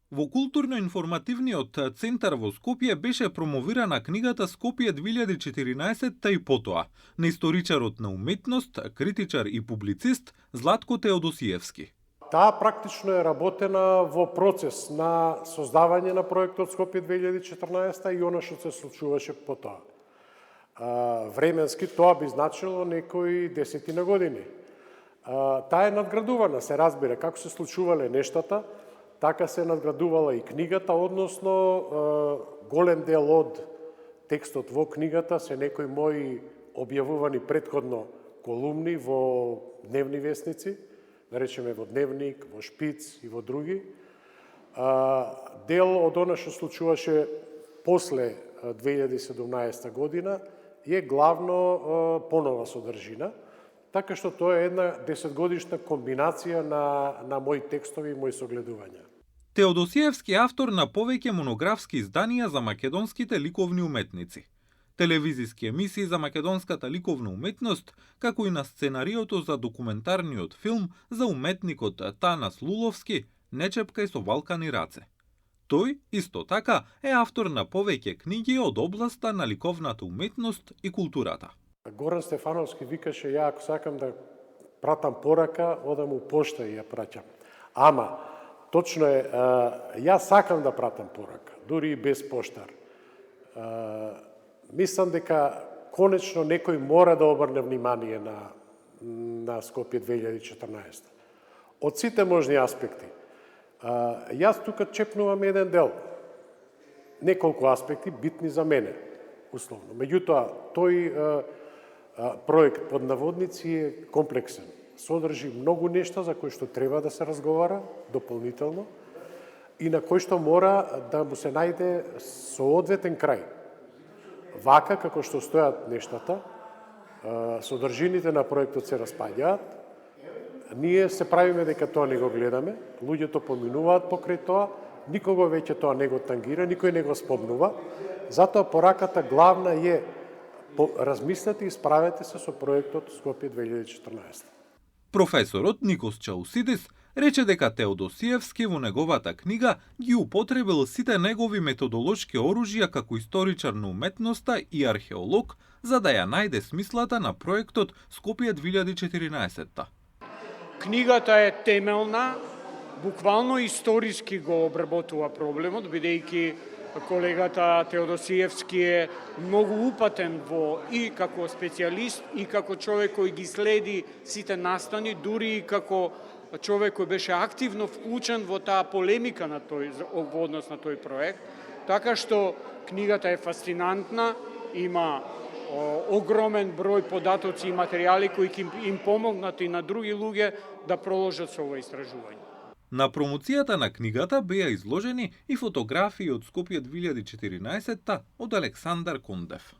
Во културно-информативниот центар во Скопје беше промовирана книгата Скопје 2014 и потоа на историчарот на уметност, критичар и публицист Златко Теодосиевски. Таа практично е работена во процес на создавање на проектот Скопје 2014 и она што се случуваше потоа. Временски тоа би значило некои десетина години. Таа е надградувана, се разбира, како се случувале нештата, така се надградувала и книгата, односно голем дел од текстот во книгата се некои мои објавувани претходно колумни во дневни весници, да речеме во Дневник, во Шпиц и во други. Дел од она што случуваше после 2017 година е главно понова содржина, така што тоа е една 10-годишна комбинација на мои текстови и мои согледувања. Теодосиевски е автор на повеќе монографски изданија за македонските ликовни уметници, телевизиски емисии за македонската ликовна уметност, како и на сценариото за документарниот филм за уметникот Танас Луловски "Нечепкај со валкани раце". Тој, исто така, е автор на повеќе книги од областа на ликовната уметност и културата. Горан Стефановски викаше, ја ако сакам да пратам порака, одам у пошта и ја праќам. Ама, точно е, ја сакам да пратам порака, дури и без поштар. Мислам дека конечно некој мора да обрне внимание на Скопје 2014. Од сите можни аспекти. Јас тука чепнувам еден дел. Неколку аспекти битни за мене, условно. Меѓутоа, тој проект под наводници е комплексен. Содржи многу нешта за кои што треба да се разговара дополнително и на кои што мора да му се најде соодветен крај. Вака како што стојат нештата, содржините на проектот се распаѓаат, ние се правиме дека тоа не го гледаме, луѓето поминуваат покрај тоа, никого веќе тоа не го тангира, никој не го спомнува, затоа пораката главна е размислете и справете се со проектот Скопје 2014. Професорот Никос Чаусидис рече дека Теодосиевски во неговата книга ги употребил сите негови методолошки оружја како историчар на уметноста и археолог за да ја најде смислата на проектот Скопје 2014. Книгата е темелна, буквално историски го обработува проблемот, бидејќи колегата Теодосиевски е многу упатен во и како специјалист и како човек кој ги следи сите настани, дури и како човек кој беше активно вклучен во таа полемика на во однос на тој проект. Така што книгата е фасцинантна, има огромен број податоци и материјали кои ќе им помогнат и на други луѓе да проложат со ова истражување. На промоцијата на книгата беа изложени и фотографии од Скопје 2014 од Александар Кондев.